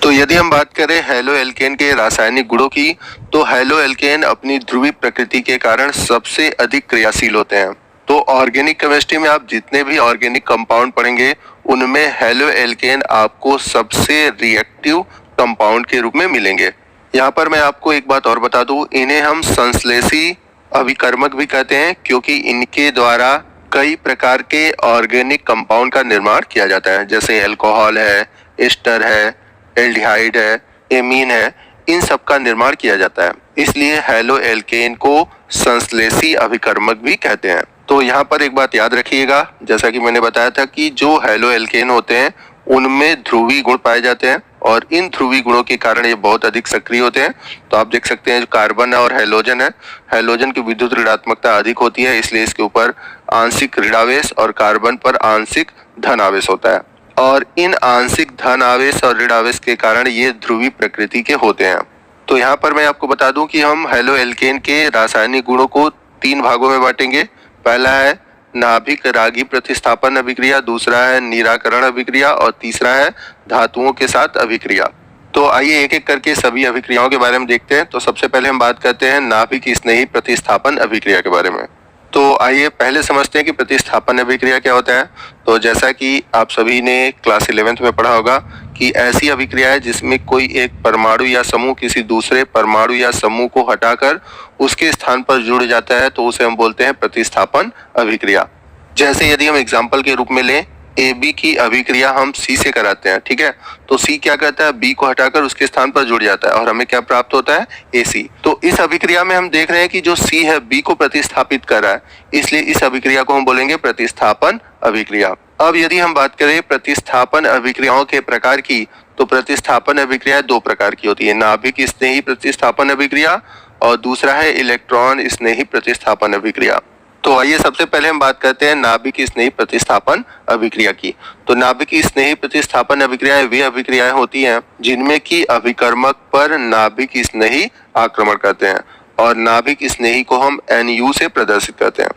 तो यदि हम बात करें हैलो एल्केन के रासायनिक गुणों की, तो हैलो एल्केन अपनी ध्रुवीय प्रकृति के कारण सबसे अधिक क्रियाशील होते हैं। तो ऑर्गेनिक केमिस्ट्री में आप जितने भी ऑर्गेनिक कंपाउंड पढ़ेंगे, उनमें हैलो एल्केन आपको सबसे रिएक्टिव कंपाउंड के रूप में मिलेंगे। यहाँ पर मैं आपको एक बात और बता दूं, इन्हें हम संश्लेषी अभिकर्मक भी कहते हैं, क्योंकि इनके द्वारा कई प्रकार के ऑर्गेनिक कंपाउंड का निर्माण किया जाता है, जैसे अल्कोहल है, एस्टर है, एल्डिहाइड है, एमीन है, इन सब का निर्माण किया जाता है। इसलिए हैलो एल्केन को संश्लेषी अभिकर्मक भी कहते हैं। तो यहाँ पर एक बात याद रखिएगा, जैसा कि मैंने बताया था कि जो हैलो एल्केन होते हैं उनमें ध्रुवीय गुण पाए जाते हैं और इन ध्रुवीय गुणों के कारण ये बहुत अधिक सक्रिय होते हैं। तो आप देख सकते हैं जो कार्बन और हैलोजन है, हैलोजन की विद्युत ऋणात्मकता अधिक होती है, इसलिए इसके ऊपर आंशिक ऋणावेश और कार्बन पर आंशिक धनावेश होता है और इन आंशिक धन आवेश और ऋण आवेश के कारण ये ध्रुवीय प्रकृति के होते हैं। तो यहाँ पर मैं आपको बता दूं कि हम हैलो एल्केन के रासायनिक गुणों को 3 भागों में बांटेंगे। पहला है नाभिक रागी प्रतिस्थापन अभिक्रिया, दूसरा है निराकरण अभिक्रिया और तीसरा है धातुओं के साथ अभिक्रिया। तो आइए एक एक करके सभी अभिक्रियाओं के बारे में देखते हैं। तो सबसे पहले हम बात करते हैं नाभिक स्नेही प्रतिस्थापन अभिक्रिया के बारे में। तो आइए पहले समझते हैं कि प्रतिस्थापन अभिक्रिया क्या होता है। तो जैसा कि आप सभी ने क्लास 11th में पढ़ा होगा कि ऐसी अभिक्रिया है जिसमें कोई एक परमाणु या समूह किसी दूसरे परमाणु या समूह को हटाकर उसके स्थान पर जुड़ जाता है, तो उसे हम बोलते हैं प्रतिस्थापन अभिक्रिया। जैसे यदि हम एग्जाम्पल के रूप में लें, ए बी की अभिक्रिया हम सी से कराते हैं, ठीक है। तो सी क्या करता है, बी को हटाकर उसके स्थान पर जुड़ जाता है और हमें क्या प्राप्त होता है, ए सी। तो इस अभिक्रिया में हम देख रहे हैं कि जो सी है बी को प्रतिस्थापित कर रहा है, इसलिए इस अभिक्रिया को हम बोलेंगे प्रतिस्थापन अभिक्रिया। अब यदि हम बात करें प्रतिस्थापन अभिक्रियाओं के प्रकार की, तो प्रतिस्थापन अभिक्रिया 2 प्रकार की होती है, नाभिक स्नेही प्रतिस्थापन अभिक्रिया और दूसरा है इलेक्ट्रॉन स्नेही प्रतिस्थापन अभिक्रिया। तो आइए सबसे पहले हम बात करते हैं नाभिक स्नेही प्रतिस्थापन अभिक्रिया की। तो नाभिक स्नेही प्रतिस्थापन अभिक्रियाएं वे अभिक्रियाएं होती हैं जिनमें की अभिकर्मक पर नाभिक स्नेही आक्रमण करते हैं और नाभिक स्नेही को हम NU से प्रदर्शित करते हैं।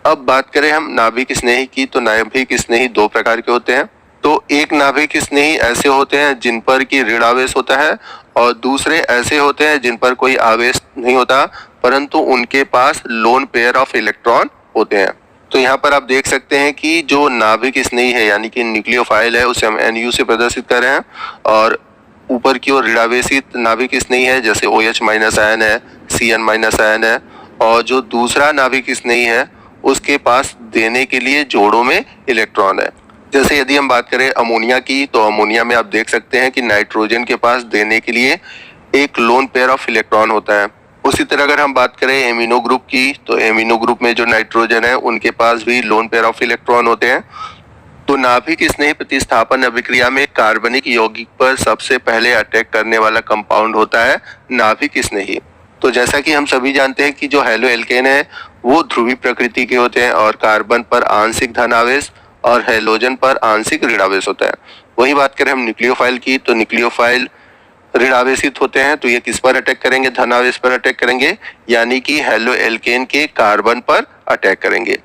अब बात करें हम नाभिक स्नेही की, तो नाभिक स्नेही 2 प्रकार के होते हैं। तो एक नाभिक स्नेही ऐसे होते हैं जिन पर की ऋण आवेश होता है और दूसरे ऐसे होते हैं जिन पर कोई आवेश नहीं होता, परंतु उनके पास लोन पेयर ऑफ इलेक्ट्रॉन होते हैं। तो यहाँ पर आप देख सकते हैं कि जो नाभिक स्नेही है यानी कि न्यूक्लियोफाइल है, उसे हम NU से प्रदर्शित कर रहे हैं और ऊपर की ओर ऋणावेशित नाभिक स्नेही है, जैसे OH माइनस आयन है, CN माइनस आयन है, और जो दूसरा नाभिक स्नेही है उसके पास देने के लिए जोड़ों में इलेक्ट्रॉन है। जैसे यदि हम बात करें अमोनिया की, तो अमोनिया में आप देख सकते हैं कि नाइट्रोजन के पास देने के लिए एक लोन पेयर ऑफ इलेक्ट्रॉन होता है। उसी तरह अगर हम बात करें एमिनो ग्रुप की, तो एमिनो ग्रुप में जो नाइट्रोजन है उनके पास भी लोन पेयर ऑफ इलेक्ट्रॉन होते हैं। तो नाभिक स्नेही प्रतिस्थापन अभिक्रिया में कार्बनिक यौगिक पर सबसे पहले अटैक करने वाला कंपाउंड होता है नाभिक स्नेही। तो जैसा कि हम सभी जानते हैं कि जो हैलो एल्केन है वो ध्रुवीय प्रकृति के होते हैं और कार्बन पर आंशिक धन आवेश और हैलोजन पर आंशिक ऋण आवेश होता है। वही बात करें हम न्यूक्लियोफाइल की, तो न्यूक्लियोफाइल ऋण आवेशित होते हैं, तो ये किस पर अटैक करेंगे, धन आवेश पर अटैक करेंगे, यानी कि हैलो एल्केन के कार्बन पर अटैक करेंगे।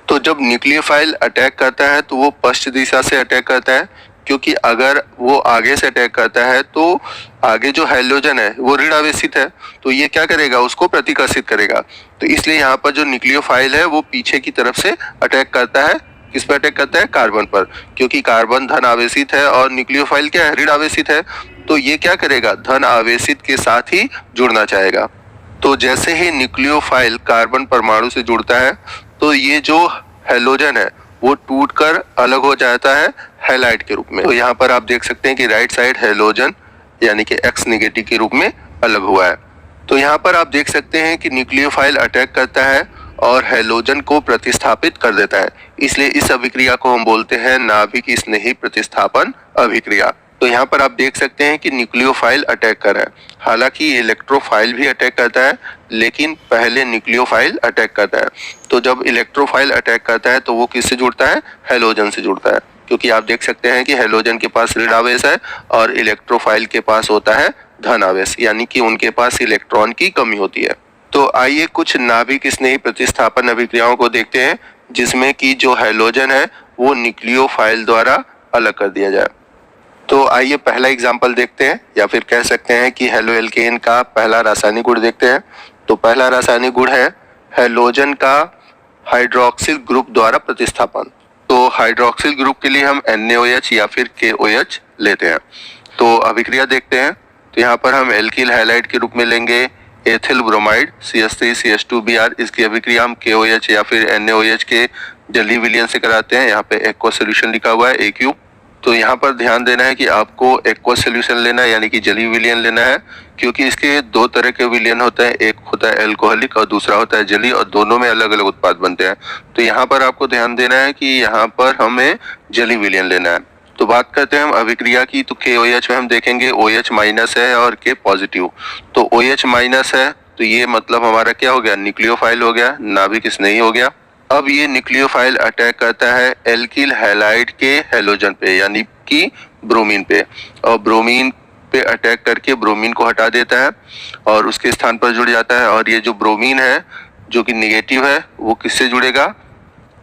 तो जब न्यूक्लियोफाइल अटैक करता है तो वो पश्चिम दिशा से अटैक करता है, क्योंकि अगर वो आगे से अटैक करता है तो आगे जो हैलोजन है वो ऋण आवेशित है, तो ये क्या करेगा, उसको प्रतिकर्षित करेगा। तो इसलिए यहाँ पर जो न्यूक्लियोफाइल है वो पीछे की तरफ से अटैक करता है। किस पर अटैक करता है, कार्बन पर, क्योंकि कार्बन धन आवेशित है और न्यूक्लियोफाइल क्या है, ऋण आवेशित है। तो ये क्या करेगा, धन आवेशित के साथ ही जुड़ना चाहेगा। तो जैसे ही न्यूक्लियोफाइल कार्बन परमाणु से जुड़ता है तो ये जो हैलोजन है वो टूटकर अलग हो जाता है हैलाइड के रूप में। तो यहाँ पर आप देख सकते हैं कि राइट साइड हैलोजन यानी कि X नेगेटिव के रूप में अलग हुआ है। तो यहाँ पर आप देख सकते हैं कि न्यूक्लियोफाइल अटैक करता है और हैलोजन को प्रतिस्थापित कर देता है, इसलिए इस अभिक्रिया को हम बोलते हैं नाभिक स्नेही प्रतिस्थापन अभिक्रिया। तो यहाँ पर आप देख सकते हैं कि न्यूक्लियोफाइल अटैक कर रहा है, हालांकि इलेक्ट्रोफाइल भी अटैक करता है, लेकिन पहले न्यूक्लियोफाइल अटैक करता है। तो जब इलेक्ट्रोफाइल अटैक करता है तो वो किससे जुड़ता है, हैलोजन से जुड़ता है, क्योंकि आप देख सकते हैं कि हैलोजन के पास ऋण आवेश है और इलेक्ट्रोफाइल के पास होता है धन आवेश, यानी कि उनके पास इलेक्ट्रॉन की कमी होती है। तो आइए कुछ नाभिक स्नेही प्रतिस्थापन अभिक्रियाओं को देखते हैं जिसमें कि जो हैलोजन है वो न्यूक्लियोफाइल द्वारा अलग कर दिया जाए। तो आइए पहला एग्जाम्पल देखते हैं, या फिर कह सकते हैं कि हेलो एल्केन का पहला रासायनिक गुण देखते हैं। तो पहला रासायनिक गुण है हेलोजन का हाइड्रोक्सिल ग्रुप द्वारा प्रतिस्थापन। तो हाइड्रोक्सिल ग्रुप के लिए हम NaOH या फिर KOH लेते हैं। तो अभिक्रिया देखते हैं। तो यहाँ पर हम एल्किल हैलाइड के रूप में लेंगे एथिल ब्रोमाइड CH3CH2Br। इसकी अभिक्रिया हम KOH या फिर NaOH के जलीय विलयन से कराते हैं। यहाँ पे एक्वा सोल्यूशन लिखा हुआ है AQ। तो यहाँ पर ध्यान देना है कि आपको एक्वा सोल्यूशन लेना है, यानी कि जलीय विलयन लेना है, क्योंकि इसके दो तरह के विलयन होते हैं, एक होता है एल्कोहलिक और दूसरा होता है जलीय, और दोनों में अलग अलग उत्पाद बनते हैं। तो यहाँ पर आपको ध्यान देना है कि यहाँ पर हमें जलीय विलयन लेना है। तो बात करते हैं हम अभिक्रिया की। तो KOH में हम देखेंगे OH माइनस है और K पॉजिटिव। तो OH माइनस है तो ये मतलब हमारा क्या हो गया, न्यूक्लियोफाइल हो गया, नाभिक स्नेही हो गया। अब ये न्यूक्लियोफाइल अटैक करता है एल्किल हैलाइड के हेलोजन पे, यानी कि ब्रोमीन पे, और ब्रोमीन पे अटैक करके ब्रोमीन को हटा देता है और उसके स्थान पर जुड़ जाता है। और ये जो ब्रोमीन है जो कि निगेटिव है, वो किससे जुड़ेगा,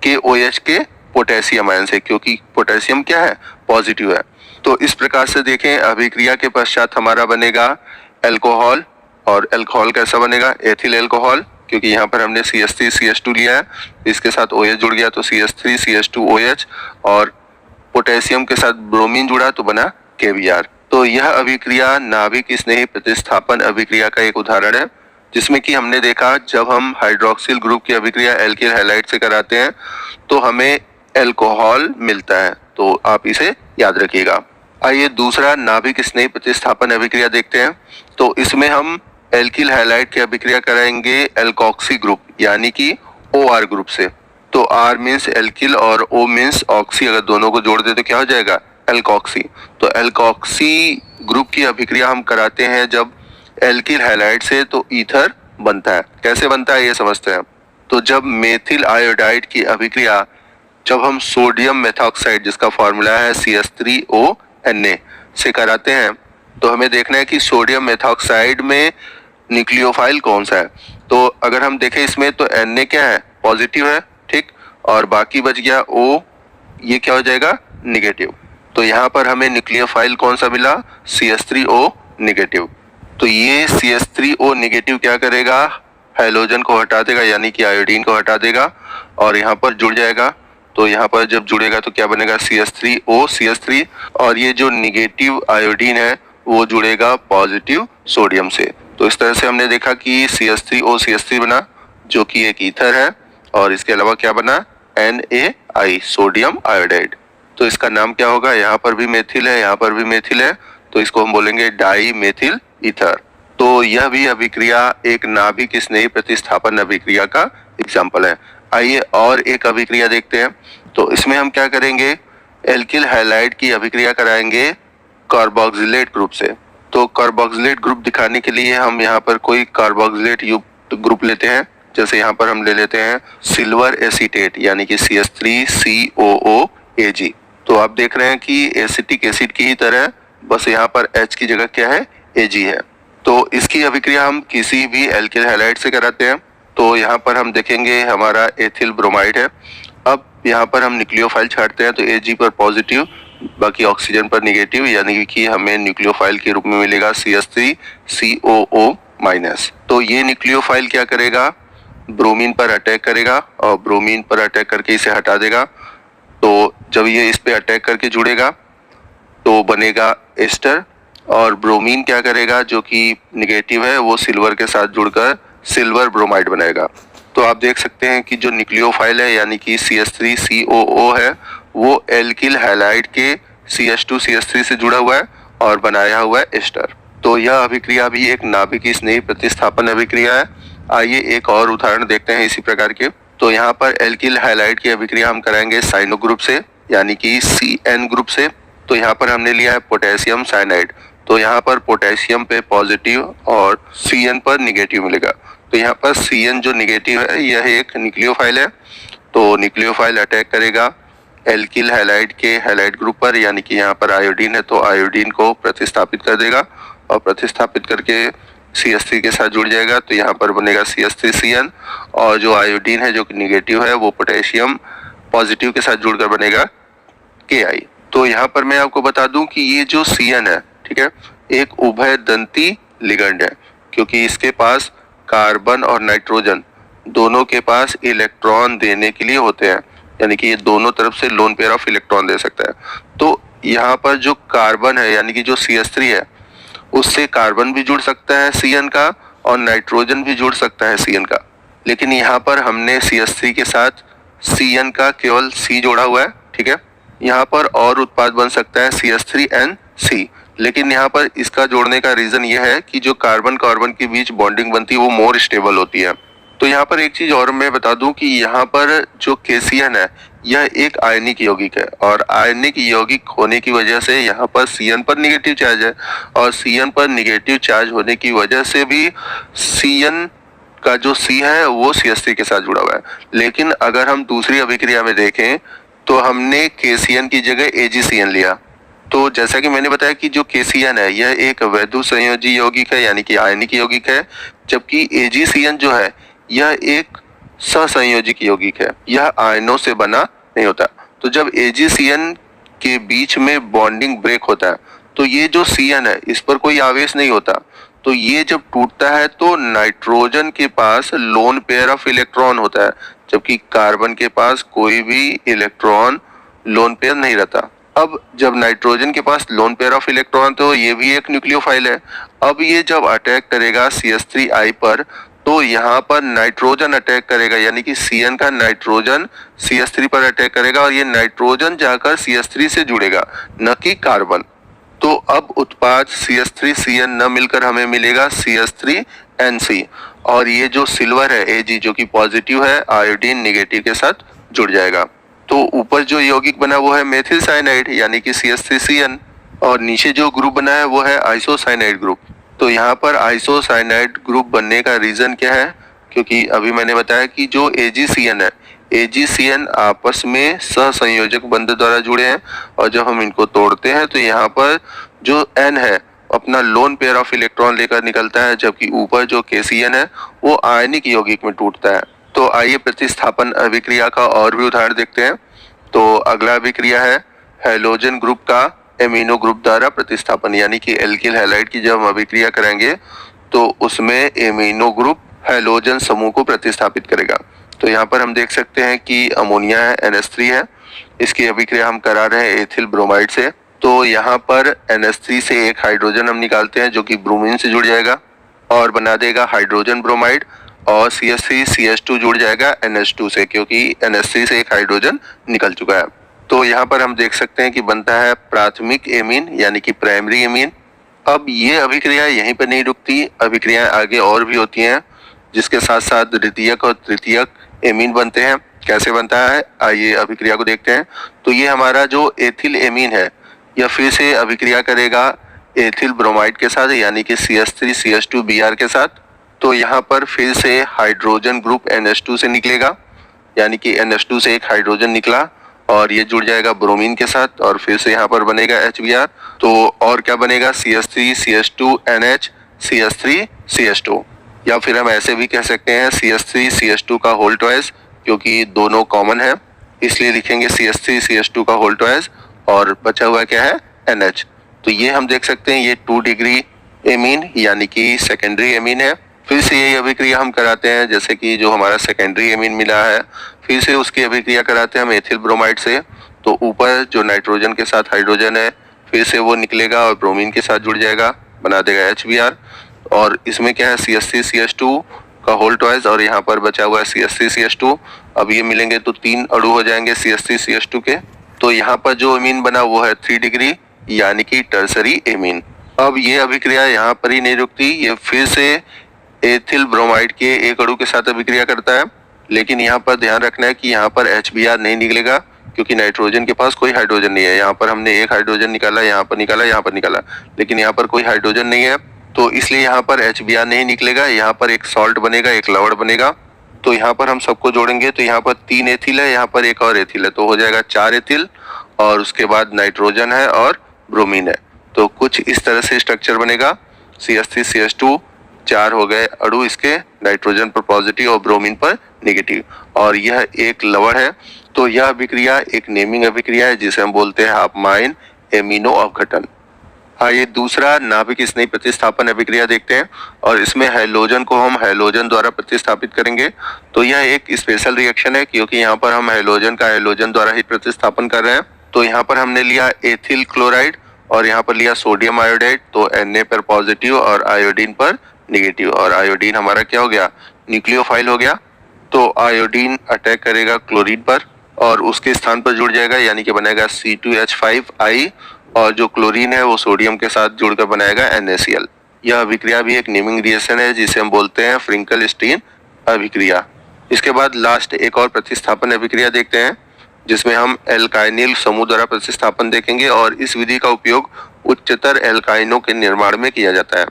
KOH के पोटेशियम आयन से, क्योंकि पोटेशियम क्या है, पॉजिटिव है। तो इस प्रकार से देखें, अभिक्रिया के पश्चात हमारा बनेगा एल्कोहल। और एल्कोहल कैसा बनेगा, एथिल एल्कोहल, क्योंकि यहाँ पर हमने CH3CH2 लिया है, इसके साथ OH जुड़ गया तो CH3CH2OH, और पोटेशियम के साथ ब्रोमीन जुड़ा तो बना KBr। तो यह अभिक्रिया नाभिक स्नेही प्रतिस्थापन अभिक्रिया का एक उदाहरण है, जिसमें कि हमने देखा जब हम हाइड्रोक्सिल ग्रुप की अभिक्रिया एल्किल हैलाइड से कराते हैं तो हमें एल्कोहल मिलता है। तो आप इसे याद रखिएगा। आइए दूसरा नाभिक स्नेही प्रतिस्थापन अभिक्रिया देखते हैं। तो इसमें हम एल्किल हैलाइड की अभिक्रिया कराएंगे एल्कोक्सी ग्रुप, यानी कि OR ग्रुप से। तो R मीन्स एल्किल और O मीन्स ऑक्सी, अगर दोनों को जोड़ दे तो क्या हो जाएगा, एल्कोक्सी। तो एल्कोक्सी ग्रुप की अभिक्रिया हम कराते हैं जब एल्किल हैलाइड से, तो ईथर बनता है। कैसे बनता है ये समझते हैं। तो जब मेथिल आयोडाइड की अभिक्रिया जब हम सोडियम मेथॉक्साइड, जिसका फॉर्मूला है CH3ONa, से कराते हैं, तो हमें देखना है कि सोडियम मेथॉक्साइड में न्यूक्लियोफाइल कौन सा है। तो अगर हम देखें इसमें, तो Na क्या है, पॉजिटिव है, ठीक, और बाकी बच गया O, ये क्या हो जाएगा, निगेटिव। तो यहाँ पर हमें न्यूक्लियोफाइल कौन सा मिला, CH3O निगेटिव। तो ये CH3O निगेटिव क्या करेगा, हैलोजन को हटा देगा, यानी कि आयोडीन को हटा देगा, और यहाँ पर जुड़ जाएगा। तो यहाँ पर जब जुड़ेगा तो क्या बनेगा, CH3O CH3, और ये जो निगेटिव आयोडीन है वो जुड़ेगा पॉजिटिव सोडियम से। तो इस तरह से हमने देखा कि CH3O CH3 बना, जो कि एक ईथर है, और इसके अलावा क्या बना, NaI सोडियम आयोडाइड। तो इसका नाम क्या होगा, यहाँ पर भी मेथिल है, यहाँ पर भी मेथिल है, तो इसको हम बोलेंगे डाई मेथिल ईथर। तो यह भी अभिक्रिया एक नाभिक स्नेही प्रतिस्थापन अभिक्रिया का एग्जाम्पल है। आइए और एक अभिक्रिया देखते हैं। तो इसमें हम क्या करेंगे, एल्किल हैलाइड की अभिक्रिया कराएंगे कार्बोक्सिलेट ग्रुप से। तो कार्बोक्सिलेट ग्रुप दिखाने के लिए हम यहाँ पर कोई कार्बोक्सिलेट युक्त ग्रुप लेते हैं। जैसे यहाँ पर हम ले लेते हैं सिल्वर एसीटेट, यानी कि CH3COOAG। तो आप देख रहे हैं कि एसिटिक एसिड की ही तरह, बस यहाँ पर H की जगह क्या है, Ag है। तो इसकी अभिक्रिया हम किसी भी एल्किल हैलाइड से कराते हैं। तो यहाँ पर हम देखेंगे हमारा एथिल ब्रोमाइड है। अब यहाँ पर हम न्यूक्लियोफाइल छाड़ते हैं, तो Ag पर पॉजिटिव, बाकी ऑक्सीजन पर निगेटिव, यानी कि हमें न्यूक्लियोफाइल के रूप में मिलेगा CH3COO-। तो ये न्यूक्लियोफाइल क्या करेगा, ब्रोमीन पर अटैक करेगा, और ब्रोमीन पर अटैक करके इसे हटा देगा। तो जब ये इस पे अटैक करके जुड़ेगा तो बनेगा एस्टर, और ब्रोमीन क्या करेगा, जो कि निगेटिव है, वो सिल्वर के साथ जुड़कर सिल्वर ब्रोमाइड बनाएगा। तो आप देख सकते हैं कि जो न्यूक्लियोफाइल है, यानी कि CH3COO है, वो एल्किल हैलाइड के CH2CH3 से जुड़ा हुआ है और बनाया हुआ है एस्टर। तो यह अभिक्रिया भी एक नाभिक स्नेही प्रतिस्थापन अभिक्रिया है। आइए एक और उदाहरण देखते हैं इसी प्रकार के। तो यहाँ पर एल्किल हैलाइड की अभिक्रिया हम कराएंगे साइनो ग्रुप से, यानी कि CN ग्रुप से। तो यहाँ पर हमने लिया है पोटेशियम साइनाइड। तो यहाँ पर पोटेशियम पे पॉजिटिव और CN पर निगेटिव मिलेगा। तो यहाँ पर CN जो निगेटिव है, यह एक न्यूक्लियोफाइल है। तो न्यूक्लियोफाइल अटैक करेगा एल्किल हैलाइड के हैलाइड ग्रुप पर, यानी कि यहाँ पर आयोडीन है, तो आयोडीन को प्रतिस्थापित कर देगा, और प्रतिस्थापित करके CH3 के साथ जुड़ जाएगा। तो यहाँ पर बनेगा CH3CN, और जो आयोडीन है जो कि निगेटिव है, वो पोटेशियम पॉजिटिव के साथ जुड़कर बनेगा KI। तो यहाँ पर मैं आपको बता दूं कि ये जो CN है, ठीक है, एक उभयदंती लिगेंड है, क्योंकि इसके पास कार्बन और नाइट्रोजन दोनों के पास इलेक्ट्रॉन देने के लिए होते हैं, यानी कि ये दोनों तरफ से लोन पेयर ऑफ इलेक्ट्रॉन दे सकता है। तो यहाँ पर जो कार्बन है यानी कि जो CH3 है, उससे कार्बन भी जुड़ सकता है CN का और नाइट्रोजन भी जुड़ सकता है CN का। लेकिन यहाँ पर हमने CH3 के साथ CN का केवल C जोड़ा हुआ है, ठीक है। यहाँ पर और उत्पाद बन सकता है CH3NC, लेकिन यहाँ पर इसका जोड़ने का रीजन ये है कि जो कार्बन कार्बन के बीच बॉन्डिंग बनती है वो मोर स्टेबल होती है। तो यहाँ पर एक चीज और मैं बता दूं कि यहाँ पर जो KCN है यह एक आयनिक यौगिक है, और आयनिक यौगिक होने की वजह से यहाँ पर CN पर निगेटिव चार्ज है, और CN पर निगेटिव चार्ज होने की वजह से भी CN का जो C है वो CH3 के साथ जुड़ा हुआ है। लेकिन अगर हम दूसरी अभिक्रिया में देखें तो हमने KCN की जगह AgCN लिया। तो जैसा कि मैंने बताया कि जो KCN है यह एक वैद्युत संयोजी यौगिक है, यानी कि आयनिक यौगिक है, जबकि AgCN जो है यह एक सहसंयोजक यौगिक है, यह आयनों से बना नहीं होता। तो जब AgCN के बीच में बॉन्डिंग ब्रेक होता है तो ये जो CN है इस पर कोई आवेश नहीं होता, तो ये जब टूटता है तो नाइट्रोजन के पास लोन पेयर ऑफ इलेक्ट्रॉन होता है, जबकि कार्बन के पास कोई भी इलेक्ट्रॉन लोन पेयर नहीं रहता। अब जब नाइट्रोजन के पास लोन पेयर ऑफ इलेक्ट्रॉन तो ये भी एक न्यूक्लियोफाइल है। अब ये जब अटैक करेगा CH3I पर तो यहाँ पर नाइट्रोजन अटैक करेगा, यानी कि CN का नाइट्रोजन CH3 पर अटैक करेगा, और ये नाइट्रोजन जाकर CH3 से जुड़ेगा, न कि कार्बन। तो अब उत्पाद CH3CN न मिलकर हमें मिलेगा CH3NC, और ये जो सिल्वर है Ag जो कि पॉजिटिव है, आयोडीन निगेटिव के साथ जुड़ जाएगा। तो ऊपर जो यौगिक बना वो है मेथिल साइनाइड यानी कि CH3CN, और नीचे जो ग्रुप बना है वो है आइसोसाइनाइड ग्रुप। तो यहाँ पर आइसोसाइनाइड ग्रुप बनने का रीजन क्या है, क्योंकि अभी मैंने बताया कि जो AgCN है, AgCN आपस में सहसंयोजक बंध द्वारा जुड़े हैं, और जब हम इनको तोड़ते हैं तो यहाँ पर जो N है अपना लोन पेयर ऑफ इलेक्ट्रॉन लेकर निकलता है, जबकि ऊपर जो KCN है वो आयनिक यौगिक में टूटता है। तो आइए प्रतिस्थापन अभिक्रिया का और भी उदाहरण देखते हैं। तो अगला अभिक्रिया है हैलोजन ग्रुप का एमिनो ग्रुप द्वारा प्रतिस्थापन, यानी कि एल्किल हैलाइड की जब हम अभिक्रिया करेंगे तो उसमें एमिनो ग्रुप हैलोजन समूह को प्रतिस्थापित करेगा। तो यहाँ पर हम देख सकते हैं कि अमोनिया है, NH3 है, इसकी अभिक्रिया हम करा रहे हैं एथिल ब्रोमाइड से। तो यहाँ पर NH3 से एक हाइड्रोजन हम निकालते हैं जो कि ब्रोमीन से जुड़ जाएगा और बना देगा हाइड्रोजन ब्रोमाइड, और CH3CH2 जुड़ जाएगा NH2 से, क्योंकि NH3 से एक हाइड्रोजन निकल चुका है। तो यहाँ पर हम देख सकते हैं कि बनता है प्राथमिक एमीन यानी कि प्राइमरी एमीन। अब ये अभिक्रिया यहीं पर नहीं रुकती, अभिक्रियाएं आगे और भी होती हैं, जिसके साथ साथ द्वितीयक और तृतीयक एमीन बनते हैं। कैसे बनता है आइए अभिक्रिया को देखते हैं। तो ये हमारा जो एथिल एमीन है यह फिर से अभिक्रिया करेगा एथिल ब्रोमाइड के साथ, यानी कि CH3CH2Br के साथ। तो यहाँ पर फिर से हाइड्रोजन ग्रुप NH2 से निकलेगा, यानी कि NH2 से एक हाइड्रोजन निकला और ये जुड़ जाएगा ब्रोमीन के साथ, और फिर से यहाँ पर बनेगा HBr। तो और क्या बनेगा CH3CH2NH CH3CH2, या फिर हम ऐसे भी कह सकते हैं CH3CH2 का होल ट्वाइस, क्योंकि दोनों कॉमन है इसलिए लिखेंगे CH3CH2 का होल ट्वाइस, और बचा हुआ क्या है NH। तो ये हम देख सकते हैं ये 2 डिग्री एमीन यानी कि सेकेंडरी एमीन है। फिर से यही अभिक्रिया हम कराते हैं, जैसे कि जो हमारा सेकेंडरी एमीन मिला है फिर से उसकी अभिक्रिया कराते हैं हम एथिल ब्रोमाइड से। तो ऊपर जो नाइट्रोजन के साथ हाइड्रोजन है फिर से वो निकलेगा और ब्रोमीन के साथ जुड़ जाएगा, बना देगा HBr, और इसमें क्या है CH3CH2 का होल ट्वाइस, और यहाँ पर बचा हुआ है CH3CH2। अब ये मिलेंगे तो 3 अणु हो जाएंगे CH3CH2 के। तो यहाँ पर जो एमीन बना वो है 3 डिग्री यानी कि टर्सरी एमीन। अब ये अभिक्रिया यहाँ पर ही नहीं रुकती, ये फिर से एथिल ब्रोमाइड के एक अणु के साथ अभिक्रिया करता है, लेकिन यहाँ पर ध्यान रखना है कि यहाँ पर HBr नहीं निकलेगा, क्योंकि नाइट्रोजन के पास कोई हाइड्रोजन नहीं है। यहाँ पर हमने एक हाइड्रोजन निकाला, यहाँ पर निकाला, यहाँ पर निकाला, लेकिन यहाँ पर कोई हाइड्रोजन नहीं है, तो इसलिए यहाँ पर HBr नहीं निकलेगा। यहाँ पर एक सॉल्ट बनेगा, एक लवण बनेगा। तो यहाँ पर हम सबको जोड़ेंगे तो यहाँ पर 3 एथिल है, यहाँ पर एक और एथिल है, तो हो जाएगा 4 एथिल, और उसके बाद नाइट्रोजन है और ब्रोमीन है। तो कुछ इस तरह से स्ट्रक्चर बनेगा CH3CH2 4 हो गए अणु इसके, नाइट्रोजन पर पॉजिटिव और ब्रोमीन पर नेगेटिव, और यह एक लवण है। तो यह अभिक्रिया एक नेमिंग अभिक्रिया है जिसे हम बोलते हैं हाफमाइन एमिनो अपघटन। आइए दूसरा नाभिक स्नेही प्रतिस्थापन अभिक्रिया देखते हैं, और इसमें हैलोजन को हम हैलोजन द्वारा प्रतिस्थापित करेंगे। तो यह एक स्पेशल रिएक्शन है क्योंकि यहाँ पर हम हैलोजन का हैलोजन द्वारा ही प्रतिस्थापन कर रहे हैं। तो यहाँ पर हमने लिया एथिल क्लोराइड और यहाँ पर लिया सोडियम आयोडाइड, तो Na पर पॉजिटिव और आयोडीन पर निगेटिव, और आयोडीन हमारा क्या हो गया, न्यूक्लियोफाइल हो गया। तो आयोडीन अटैक करेगा क्लोरीन पर और उसके स्थान पर जुड़ जाएगा, यानी कि बनेगा C2H5I, और जो क्लोरीन है वो सोडियम के साथ जुड़कर बनाएगा NaCl। यह अभिक्रिया भी एक नेमिंग रिएक्शन है जिसे हम बोलते हैं फ्रिंकल स्टीन अभिक्रिया। इसके बाद लास्ट एक और प्रतिस्थापन अभिक्रिया देखते हैं जिसमें हम एल्काइनिल समूह द्वारा प्रतिस्थापन देखेंगे, और इस विधि का उपयोग उच्चतर एल्काइनों के निर्माण में किया जाता है।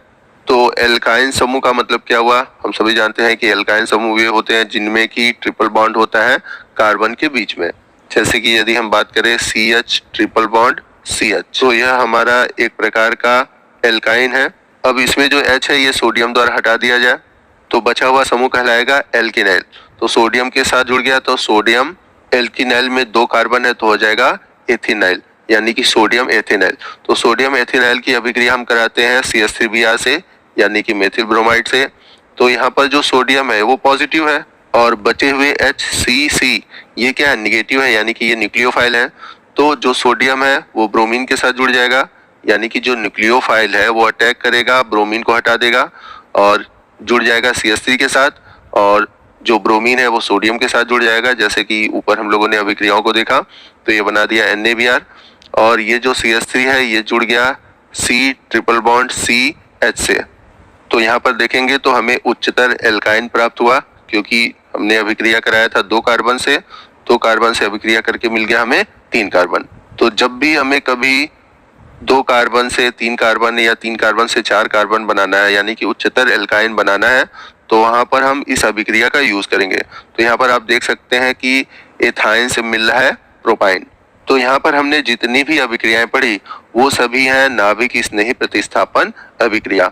तो एल्काइन समूह का मतलब क्या हुआ, हम सभी जानते हैं कि एल्काइन समूह वे होते हैं जिनमें की ट्रिपल बॉन्ड होता है कार्बन के बीच में। जैसे कि यदि हम बात करें CH ट्रिपल बॉन्ड CH, तो यह हमारा एक प्रकार का एल्काइन है। अब इसमें जो H है ये सोडियम द्वारा हटा दिया जाए तो बचा हुआ समूह कहलाएगा एल्किनाइल। तो सोडियम के साथ जुड़ गया तो सोडियम एल्किनाइल में 2 कार्बन है तो हो जाएगा एथिनाइल, यानी कि सोडियम एथिनाइल। तो सोडियम एथिनाइल की अभिक्रिया हम कराते हैं CH3Br से, यानी कि मेथिल ब्रोमाइड से। तो यहाँ पर जो सोडियम है वो पॉजिटिव है और बचे हुए HCC ये क्या है, निगेटिव है, यानी कि ये न्यूक्लियोफाइल है। तो जो सोडियम है वो ब्रोमीन के साथ जुड़ जाएगा, यानी कि जो न्यूक्लियोफाइल है वो अटैक करेगा, ब्रोमीन को हटा देगा और जुड़ जाएगा CH3 के साथ, और जो ब्रोमीन है वो सोडियम के साथ जुड़ जाएगा। जैसे कि ऊपर हम लोगों ने अभिक्रियाओं को देखा तो ये बना दिया NaBr, और ये जो CH3 है ये जुड़ गया C ट्रिपल बॉन्ड CH से। तो यहाँ पर देखेंगे तो हमें उच्चतर एल्काइन प्राप्त हुआ क्योंकि हमने अभिक्रिया कराया था 2 कार्बन से, 2 कार्बन से अभिक्रिया करके मिल गया हमें 3 कार्बन। तो जब भी हमें कभी 2 कार्बन से 3 कार्बन या 3 कार्बन से 4 कार्बन बनाना है, यानी कि उच्चतर एल्काइन बनाना है, तो वहां पर हम इस अभिक्रिया का यूज करेंगे। तो यहाँ पर आप देख सकते हैं कि एथाइन से मिल रहा है प्रोपाइन। तो यहाँ पर हमने जितनी भी अभिक्रियाएं पढ़ी वो सभी हैं नाभिक स्नेही प्रतिस्थापन अभिक्रिया।